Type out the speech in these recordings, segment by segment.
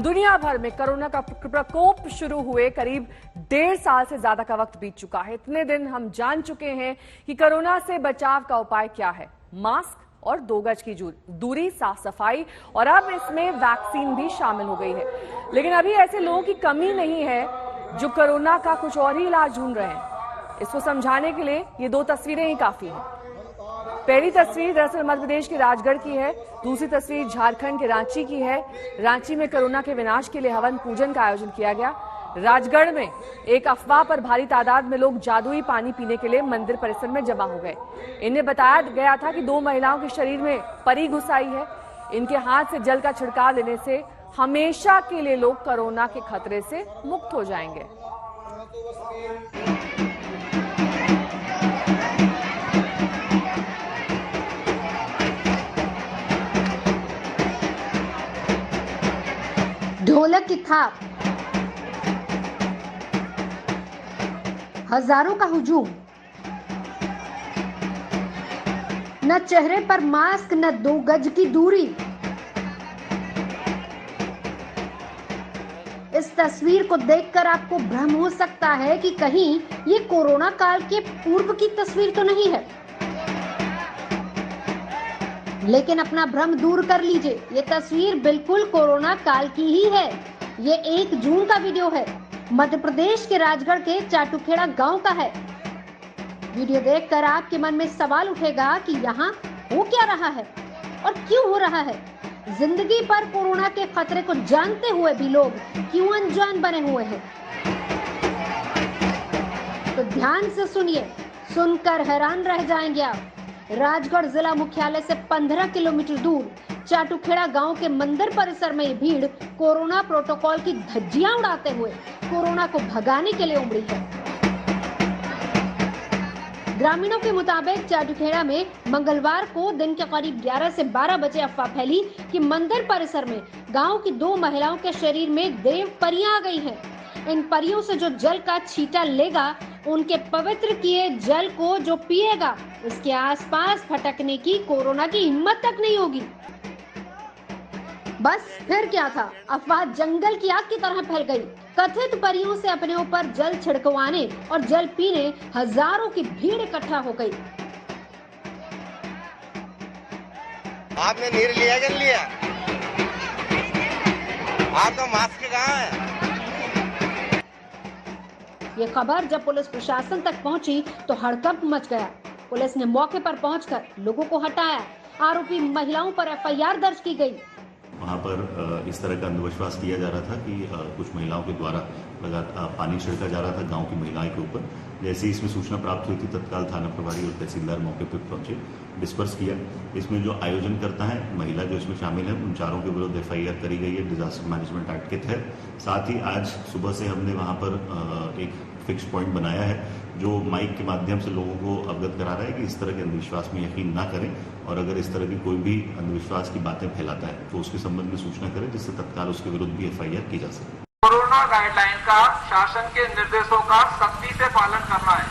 दुनिया भर में कोरोना का प्रकोप शुरू हुए करीब 1.5 साल से ज्यादा का वक्त बीत चुका है। इतने दिन हम जान चुके हैं कि कोरोना से बचाव का उपाय क्या है। मास्क और 2 गज की दूरी, साफ सफाई, और अब इसमें वैक्सीन भी शामिल हो गई है। लेकिन अभी ऐसे लोगों की कमी नहीं है जो कोरोना का कुछ और ही इलाज ढूंढ रहे हैं। इसको समझाने के लिए ये 2 तस्वीरें ही काफी हैं। पहली तस्वीर दरअसल मध्य प्रदेश के राजगढ़ की है, दूसरी तस्वीर झारखंड के रांची की है। रांची में कोरोना के विनाश के लिए हवन पूजन का आयोजन किया गया। राजगढ़ में एक अफवाह पर भारी तादाद में लोग जादुई पानी पीने के लिए मंदिर परिसर में जमा हो गए। इन्हें बताया गया था कि 2 महिलाओं के शरीर में परी घुस आई है। इनके हाथ से जल का छिड़काव लेने से हमेशा के लिए लोग कोरोना के खतरे से मुक्त हो जाएंगे। ढोलक की थाप, हजारों का हुजूम, न चेहरे पर मास्क, न 2 गज की दूरी। इस तस्वीर को देखकर आपको भ्रम हो सकता है कि कहीं ये कोरोना काल के पूर्व की तस्वीर तो नहीं है, लेकिन अपना भ्रम दूर कर लीजिए। ये तस्वीर बिल्कुल कोरोना काल की ही है। ये 1 जून का वीडियो है। मध्य प्रदेश के राजगढ़ के चाटुखेड़ा गांव का है। वीडियो देखकर आपके मन में सवाल उठेगा कि यहाँ हो क्या रहा है और क्यों हो रहा है। जिंदगी पर कोरोना के खतरे को जानते हुए भी लोग क्यों अनजान बने हुए हैं। तो ध्यान से सुनिए, सुनकर हैरान रह जाएंगे आप। राजगढ़ जिला मुख्यालय से 15 किलोमीटर दूर चाटुखेड़ा गांव के मंदिर परिसर में ये भीड़ कोरोना प्रोटोकॉल की धज्जियां उड़ाते हुए कोरोना को भगाने के लिए उमड़ी है। ग्रामीणों के मुताबिक चाटुखेड़ा में मंगलवार को दिन के करीब 11 से 12 बजे अफवाह फैली कि मंदिर परिसर में गांव की 2 महिलाओं के शरीर में देव परियां आ गई हैं। इन परियों से जो जल का छींटा लेगा, उनके पवित्र किए जल को जो पिएगा, उसके आसपास फटकने की कोरोना की हिम्मत तक नहीं होगी। बस फिर क्या था, अफवाह जंगल की आग की तरह फैल गई। कथित परियों से अपने ऊपर जल छिड़कवाने और जल पीने हजारों की भीड़ इकट्ठा हो गई। आपने नीर लिया कि नहीं लिया? आपका मास्क कहाँ है? ये खबर जब पुलिस प्रशासन तक पहुंची तो हड़कंप मच गया। पुलिस ने मौके पर पहुंचकर लोगों को हटाया। आरोपी महिलाओं पर एफआईआर दर्ज की गई। वहाँ पर इस तरह का अंधविश्वास किया जा रहा था कि कुछ महिलाओं के द्वारा पानी छिड़का जा रहा था गांव की महिलाओं के ऊपर। जैसे ही इसमें सूचना प्राप्त हुई थी, तत्काल थाना प्रभारी और तहसीलदार मौके पर पहुंचे, डिस्पर्स किया। इसमें जो आयोजन करता है, महिला जो इसमें शामिल है, उन चारों के विरुद्ध एफआईआर करी गई है डिजास्टर मैनेजमेंट एक्ट के तहत। साथ ही आज सुबह से हमने वहाँ पर एक फिक्स पॉइंट बनाया है जो माइक के माध्यम से लोगों को अवगत करा रहा है कि इस तरह के अंधविश्वास में यकीन ना करें, और अगर इस तरह की कोई भी अंधविश्वास की बातें फैलाता है तो उसके संबंध में सूचना करें, जिससे तत्काल उसके विरुद्ध भी एफआईआर की जा सके। कोरोना गाइडलाइन का, शासन के निर्देशों का सख्ती से पालन करना है,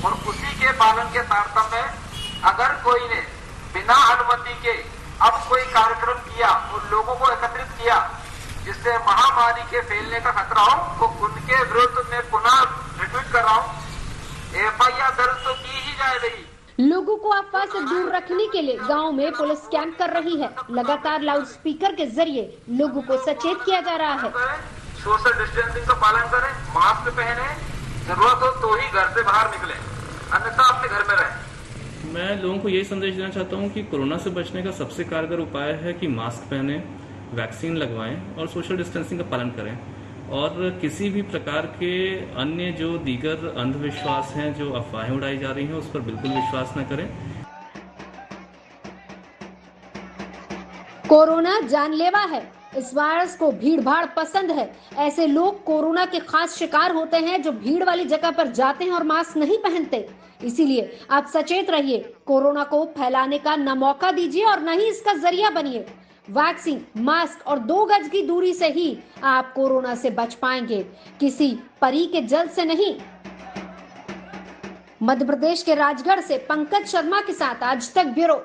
और उसी के पालन के तारतम्य में अगर कोई ने बिना अनुमति के अब कोई कार्यक्रम किया और लोगों को एकत्रित किया जिससे महामारी के फैलने का खतरा हो, तो उनके विरुद्ध में पुनः रिपीट कर रहा हूँ, एफआईआर दर्ज तो की ही जाएगी। लोगों को अफवाह से दूर रखने के लिए गांव में पुलिस कैंप कर रही है। लगातार लाउड स्पीकर के जरिए लोगों को सचेत किया जा रहा है। सोशल डिस्टेंसिंग का पालन करें, मास्क पहने, जरूरत हो तो ही घर से बाहर निकले, अन्यथा अपने घर में रहें। मैं लोगों को यही संदेश देना चाहता हूँ कि कोरोना से बचने का सबसे कारगर उपाय है कि मास्क पहने, वैक्सीन लगवाएं और सोशल डिस्टेंसिंग का पालन करें, और किसी भी प्रकार के अन्य जो दीगर अंधविश्वास हैं, जो अफवाहें उड़ाई जा रही हैं, उस पर बिल्कुल विश्वास न करें। कोरोना जानलेवा है। इस वायरस को भीड़ भाड़ पसंद है। ऐसे लोग कोरोना के खास शिकार होते हैं जो भीड़ वाली जगह पर जाते हैं और मास्क नहीं पहनते। इसीलिए आप सचेत रहिए। कोरोना को फैलाने का न मौका दीजिए और न ही इसका जरिया बनिए। वैक्सीन, मास्क और 2 गज की दूरी से ही आप कोरोना से बच पाएंगे, किसी परी के जल से नहीं। मध्य प्रदेश के राजगढ़ से पंकज शर्मा के साथ आज तक ब्यूरो।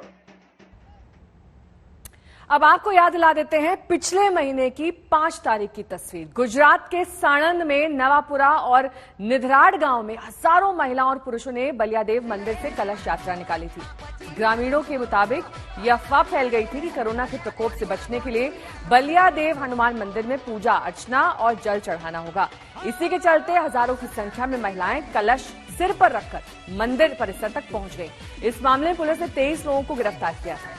अब आपको याद दिला देते हैं पिछले महीने की 5 तारीख की तस्वीर। गुजरात के साणंद में नवापुरा और निधराड़ गांव में हजारों महिलाओं और पुरुषों ने बलियादेव मंदिर से कलश यात्रा निकाली थी। ग्रामीणों के मुताबिक यह अफवाह फैल गई थी कि कोरोना के प्रकोप से बचने के लिए बलियादेव हनुमान मंदिर में पूजा अर्चना और जल चढ़ाना होगा। इसी के चलते हजारों की संख्या में महिलाएं कलश सिर पर रखकर मंदिर परिसर तक पहुंच गई। इस मामले में पुलिस ने 23 लोगों को गिरफ्तार किया है।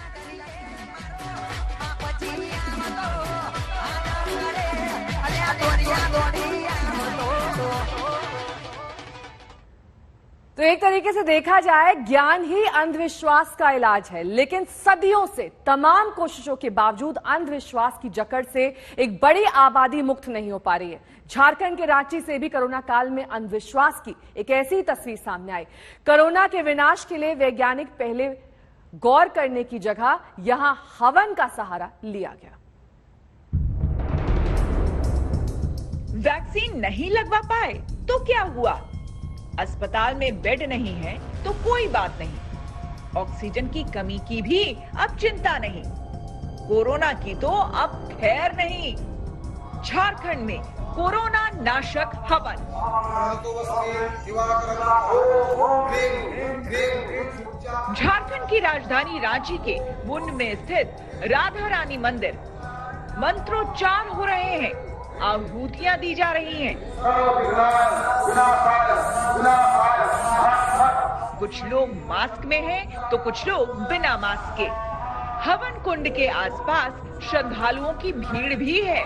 तो एक तरीके से देखा जाए ज्ञान ही अंधविश्वास का इलाज है, लेकिन सदियों से तमाम कोशिशों के बावजूद अंधविश्वास की जकड़ से एक बड़ी आबादी मुक्त नहीं हो पा रही है। झारखंड के रांची से भी कोरोना काल में अंधविश्वास की एक ऐसी तस्वीर सामने आई। कोरोना के विनाश के लिए वैज्ञानिक पहले गौर करने की जगह यहां हवन का सहारा लिया गया। वैक्सीन नहीं लगवा पाए तो क्या हुआ? अस्पताल में बेड नहीं है तो कोई बात नहीं। ऑक्सीजन की कमी की भी अब चिंता नहीं। कोरोना की तो अब खैर नहीं। झारखंड में कोरोना नाशक हवन। झारखंड की राजधानी रांची के मुंड में स्थित राधा रानी मंदिर मंत्रोच्चार हो रहे हैं, आहुतियां दी जा रही हैं। कुछ लोग मास्क में हैं तो कुछ लोग बिना मास्क के। हवन कुंड के आसपास श्रद्धालुओं की भीड़ भी है।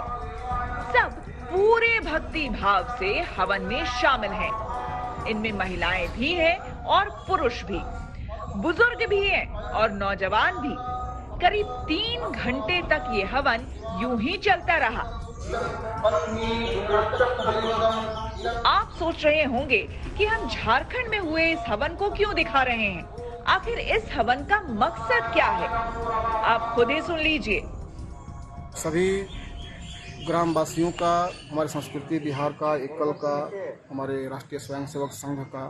सब पूरे भक्ति भाव से हवन में शामिल हैं। इनमें महिलाएं भी हैं और पुरुष भी, बुजुर्ग भी हैं और नौजवान भी। करीब 3 घंटे तक ये हवन यूं ही चलता रहा। आप सोच रहे होंगे कि हम झारखंड में हुए इस हवन को क्यों दिखा रहे हैं? आखिर इस हवन का मकसद क्या है? आप खुद ही सुन लीजिए। सभी ग्रामवासियों का, हमारे संस्कृति बिहार का, एकल का, हमारे राष्ट्रीय स्वयंसेवक संघ का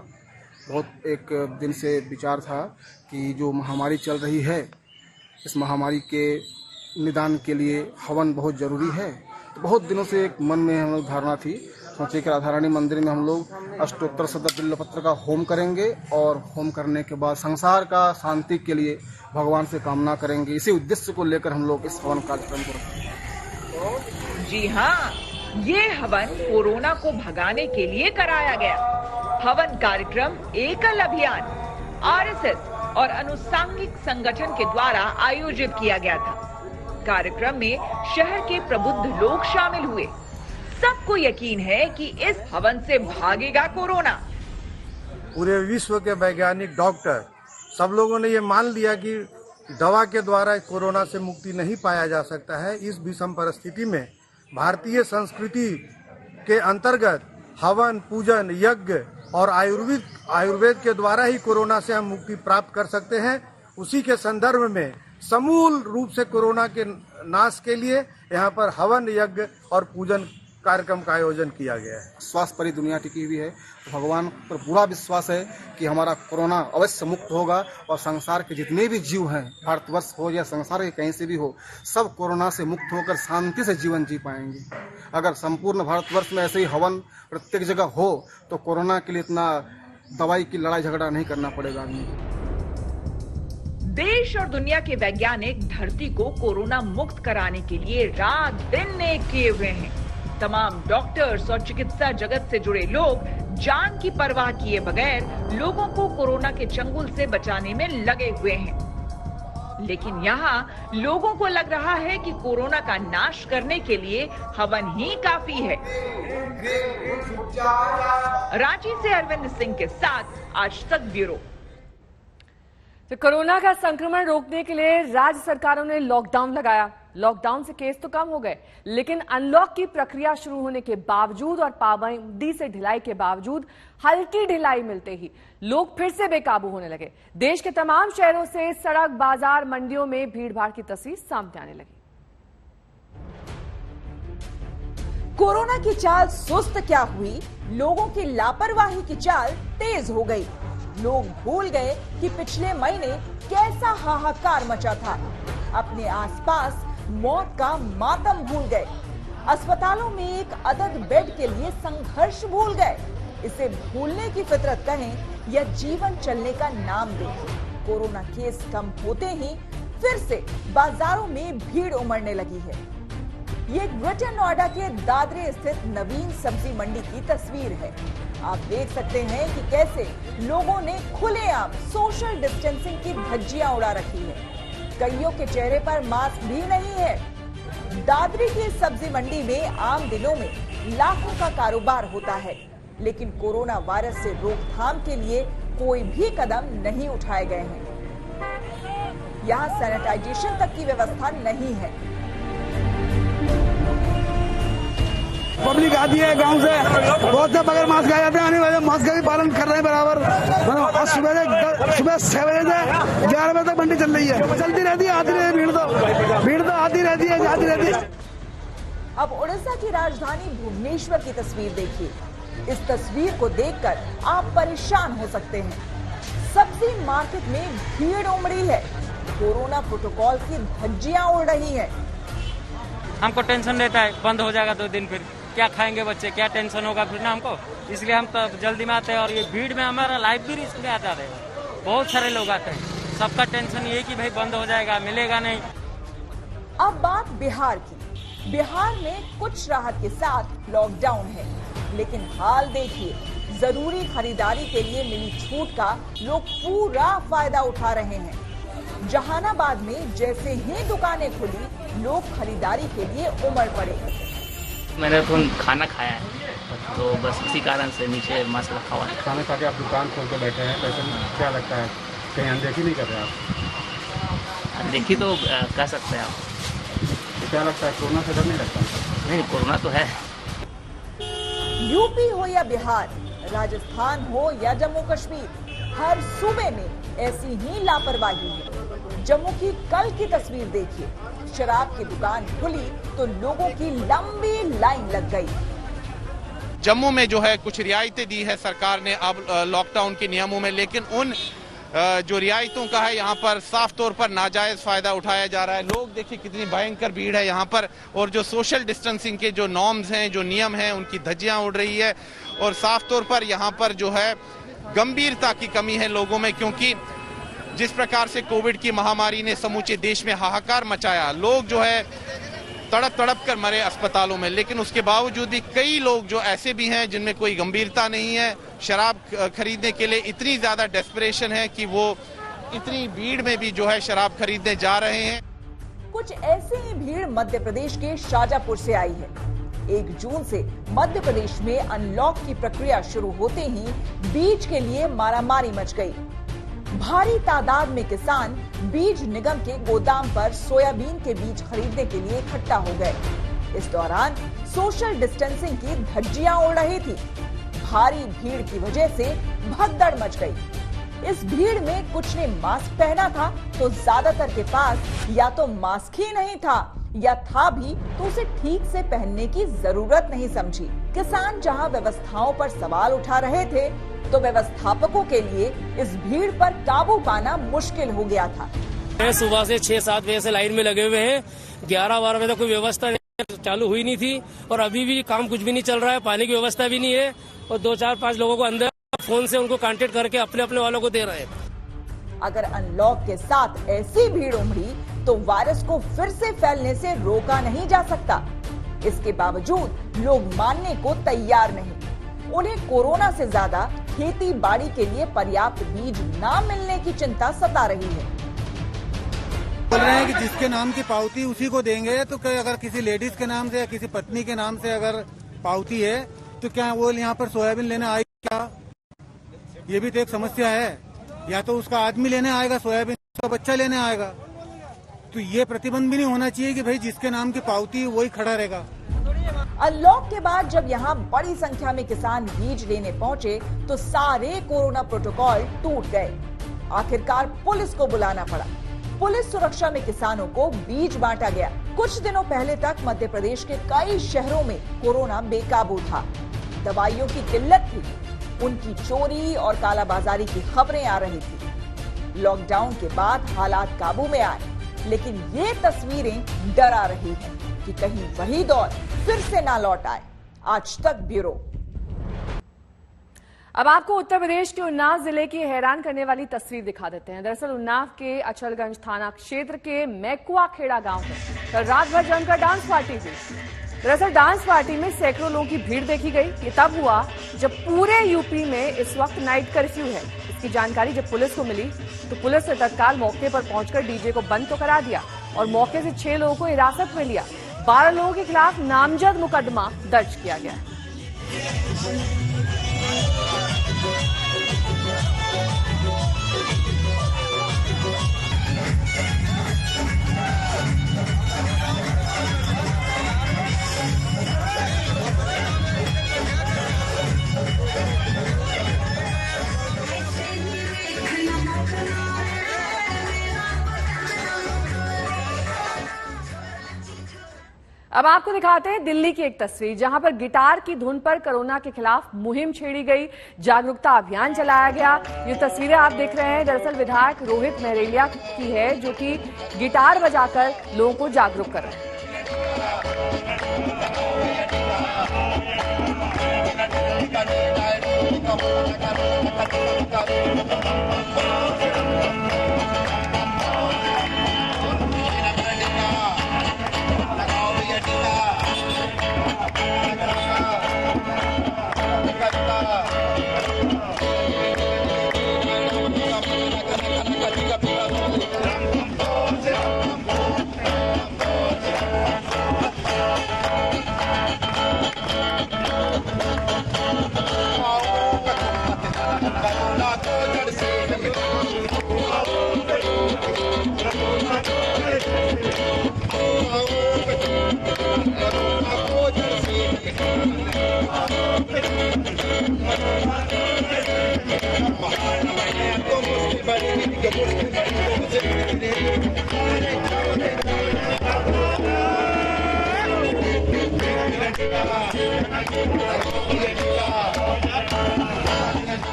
बहुत एक दिन से विचार था कि जो महामारी चल रही है, इस महामारी के निदान के लिए हवन बहुत जरूरी है। तो बहुत दिनों से एक मन में हम लोग धारणा थी, सोचे कि राधा रानी मंदिर में हम लोग अष्टोत्तर शत बिल्वपत्र का होम करेंगे और होम करने के बाद संसार का शांति के लिए भगवान से कामना करेंगे। इसी उद्देश्य को लेकर हम लोग इस हवन कार्यक्रम को रखते हैं। जी हाँ, ये हवन कोरोना को भगाने के लिए कराया गया। हवन कार्यक्रम एकल अभियान आरएसएस और अनुसांगिक संगठन के द्वारा आयोजित किया गया था। कार्यक्रम में शहर के प्रबुद्ध लोग शामिल हुए। सबको यकीन है कि इस हवन से भागेगा कोरोना। पूरे विश्व के वैज्ञानिक, डॉक्टर, सब लोगों ने ये मान लिया कि दवा के द्वारा कोरोना से मुक्ति नहीं पाया जा सकता है। इस विषम परिस्थिति में भारतीय संस्कृति के अंतर्गत हवन, पूजन, यज्ञ और आयुर्वेद के द्वारा ही कोरोना से हम मुक्ति प्राप्त कर सकते हैं। उसी के संदर्भ में समूल रूप से कोरोना के नाश के लिए यहाँ पर हवन, यज्ञ और पूजन कार्यक्रम का आयोजन किया गया है। स्वास्थ्य परी दुनिया टिकी हुई है, भगवान पर पूरा विश्वास है कि हमारा कोरोना अवश्य मुक्त होगा और संसार के जितने भी जीव हैं, भारतवर्ष हो या संसार के कहीं से भी हो, सब कोरोना से मुक्त होकर शांति से जीवन जी पाएंगे। अगर संपूर्ण भारतवर्ष में ऐसे ही हवन प्रत्येक जगह हो तो कोरोना के लिए इतना दवाई की लड़ाई झगड़ा नहीं करना पड़ेगा आदमी को। देश और दुनिया के वैज्ञानिक धरती को कोरोना मुक्त कराने के लिए रात दिन एक किए हुए हैं। तमाम डॉक्टर्स और चिकित्सा जगत से जुड़े लोग जान की परवाह किए बगैर लोगों को कोरोना के चंगुल से बचाने में लगे हुए हैं। लेकिन यहाँ लोगों को लग रहा है कि कोरोना का नाश करने के लिए हवन ही काफी है। रांची से अरविंद सिंह के साथ आज तक ब्यूरो। तो कोरोना का संक्रमण रोकने के लिए राज्य सरकारों ने लॉकडाउन लगाया। लॉकडाउन से केस तो कम हो गए, लेकिन अनलॉक की प्रक्रिया शुरू होने के बावजूद और पाबंदी से ढिलाई के बावजूद हल्की ढिलाई मिलते ही लोग फिर से बेकाबू होने लगे। देश के तमाम शहरों से सड़क, बाजार, मंडियों में भीड़भाड़ की तस्वीर सामने आने लगी। कोरोना की चाल सुस्त क्या हुई, लोगों की लापरवाही की चाल तेज हो गई। लोग भूल गए कि पिछले महीने कैसा हाहाकार मचा था। अपने आसपास मौत का मातम भूल गए। अस्पतालों में एक अदद बेड के लिए संघर्ष भूल गए। इसे भूलने की फितरत कहें या जीवन चलने का नाम दें। कोरोना केस कम होते ही फिर से बाजारों में भीड़ उमड़ने लगी है। ये ग्रेटर नोएडा के दादरे स्थित नवीन सब्जी मंडी की तस्वीर है। आप देख सकते हैं कि कैसे लोगों ने खुलेआम सोशल डिस्टेंसिंग की धज्जियां उड़ा रखी है। कईयों के चेहरे पर मास्क भी नहीं है। दादरी की सब्जी मंडी में आम दिनों में लाखों का कारोबार होता है, लेकिन कोरोना वायरस से रोकथाम के लिए कोई भी कदम नहीं उठाए गए हैं। यहाँ सैनिटाइजेशन तक की व्यवस्था नहीं है। पब्लिक आती है गांव से, बहुत से बगैर मास्क आ जाते हैं, आने वाले मास्क का भी पालन कर रहे हैं बराबर। आज सुबह 6 बजे से 11 बजे तक मंडी चल रही है, चलती रहती है, आती रहती है, भीड़ तो आती रहती है, जाती रहती है। अब उड़ीसा की राजधानी भुवनेश्वर की तस्वीर देखिए। इस तस्वीर को देखकर आप परेशान हो सकते हैं। सब्जी मार्केट में भीड़ उमड़ी है। कोरोना प्रोटोकॉल की धज्जियां उड़ रही है। हमको टेंशन रहता है, बंद हो जाएगा 2 दिन, फिर क्या खाएंगे बच्चे, क्या टेंशन होगा फिर ना हमको, इसलिए हम तो जल्दी में आते हैं। और ये भीड़ में हमारा लाइफ भी रिस्क में आ जा रहे हैं। बहुत सारे लोग आते हैं, सबका टेंशन ये कि भाई बंद हो जाएगा, मिलेगा नहीं। अब बात बिहार की। बिहार में कुछ राहत के साथ लॉकडाउन है, लेकिन हाल देखिए, जरूरी खरीदारी के लिए मिली छूट का लोग पूरा फायदा उठा रहे हैं। जहानाबाद में जैसे ही दुकानें खुली, लोग खरीदारी के लिए उमड़ पड़े। मैंने तो खाना खाया है, तो बस इसी कारण से नीचे मास्क रखा हुआ है। खाना खा के आप दुकान खोल के बैठे हैं, पैसे क्या लगता है, कहीं अनदेखी नहीं कर रहे आप? अनदेखी तो कह सकते हैं आप। तो क्या लगता है, कोरोना से डर नहीं लगता? नहीं, कोरोना तो है। यूपी हो या बिहार, राजस्थान हो या जम्मू कश्मीर, हर सूबे में ऐसी ही लापरवाही है। जम्मू की कल की तस्वीर देखिए। शराब की दुकान खुली तो लोगों की लंबी लाइन लग गई। जम्मू में जो है कुछ रियायतें दी है सरकार ने अब लॉकडाउन के नियमों में, लेकिन उन जो रियायतों का है यहाँ पर साफ तौर पर नाजायज फायदा उठाया जा रहा है। लोग देखिए कितनी भयंकर भीड़ है यहाँ पर, और जो सोशल डिस्टेंसिंग के जो नॉर्म्स हैं, जो नियम हैं, उनकी धज्जियां उड़ रही है। और साफ तौर पर यहाँ पर जो है गंभीरता की कमी है लोगों में, क्योंकि जिस प्रकार से कोविड की महामारी ने समूचे देश में हाहाकार मचाया, लोग जो है तड़प कर मरे अस्पतालों में, लेकिन उसके बावजूद भी कई लोग जो ऐसे भी हैं जिनमें कोई गंभीरता नहीं है, शराब खरीदने के लिए इतनी ज्यादा डेस्परेशन है कि वो इतनी भीड़ में भी जो है शराब खरीदने जा रहे हैं। कुछ ऐसी ही भीड़ मध्य प्रदेश के शाजापुर से आई है। 1 जून से मध्य प्रदेश में अनलॉक की प्रक्रिया शुरू होते ही बीज के लिए मारामारी मच गई। भारी तादाद में किसान बीज निगम के गोदाम पर सोयाबीन के बीज खरीदने के लिए इकट्ठा हो गए। इस दौरान सोशल डिस्टेंसिंग की धज्जियां उड़ रही थी। भारी भीड़ की वजह से भगदड़ मच गई। इस भीड़ में कुछ ने मास्क पहना था तो ज्यादातर के पास या तो मास्क ही नहीं था, या था भी तो उसे ठीक से पहनने की जरूरत नहीं समझी। किसान जहां व्यवस्थाओं पर सवाल उठा रहे थे, तो व्यवस्थापकों के लिए इस भीड़ पर काबू पाना मुश्किल हो गया था। सुबह से 6-7 बजे से लाइन में लगे हुए हैं। 11-12 बजे तक कोई व्यवस्था चालू हुई नहीं थी, और अभी भी काम कुछ भी नहीं चल रहा है। पानी की व्यवस्था भी नहीं है, और 2-4-5 लोगों को अंदर फोन से उनको कांटेक्ट करके अपने वालों को दे रहे हैं। अगर अनलॉक के साथ ऐसी भीड़ उमड़ी तो वायरस को फिर से फैलने से रोका नहीं जा सकता। इसके बावजूद लोग मानने को तैयार नहीं। उन्हें कोरोना से ज्यादा खेती बाड़ी के लिए पर्याप्त बीज न मिलने की चिंता सता रही है। बोल रहे हैं कि जिसके नाम की पावती उसी को देंगे, तो क्या अगर किसी लेडीज के नाम से या किसी पत्नी के नाम से अगर पावती है तो क्या वो यहाँ पर सोयाबीन लेने आएगी क्या? ये भी तो एक समस्या है। या तो उसका आदमी लेने आएगा सोयाबीन, उसका बच्चा लेने आएगा। तो ये प्रतिबंध भी नहीं होना चाहिए कि भाई जिसके नाम की पावती वही खड़ा रहेगा। अनलॉक के बाद जब यहाँ बड़ी संख्या में किसान बीज लेने पहुँचे तो सारे कोरोना प्रोटोकॉल टूट गए। आखिरकार पुलिस को बुलाना पड़ा। पुलिस सुरक्षा में किसानों को बीज बांटा गया। कुछ दिनों पहले तक मध्य प्रदेश के कई शहरों में कोरोना बेकाबू था। दवाइयों की किल्लत थी, उनकी चोरी और कालाबाजारी की खबरें आ रही थी। लॉकडाउन के बाद हालात काबू में आए। लेकिन ये तस्वीरें डरा रही हैं कि कहीं वही दौर फिर से ना लौट आए। आज तक ब्यूरो। अब आपको उत्तर प्रदेश के उन्नाव जिले की हैरान करने वाली तस्वीर दिखा देते हैं। दरअसल उन्नाव के अचलगंज थाना क्षेत्र के मैकुआ खेड़ा गांव में कल रात भर जमकर डांस पार्टी हुई। दरअसल डांस पार्टी में सैकड़ों लोगों की भीड़ देखी गई। ये तब हुआ जब पूरे यूपी में इस वक्त नाइट कर्फ्यू है। इसकी जानकारी जब पुलिस को मिली तो पुलिस ने तत्काल मौके पर पहुंचकर डीजे को बंद तो करा दिया और मौके से 6 लोगों को हिरासत में लिया। 12 लोगों के खिलाफ नामजद मुकदमा दर्ज किया गया है। अब आपको दिखाते हैं दिल्ली की एक तस्वीर, जहां पर गिटार की धुन पर कोरोना के खिलाफ मुहिम छेड़ी गई, जागरूकता अभियान चलाया गया। ये तस्वीरें आप देख रहे हैं दरअसल विधायक रोहित महरेलिया की है, जो कि गिटार बजाकर लोगों को जागरूक कर रहे हैं।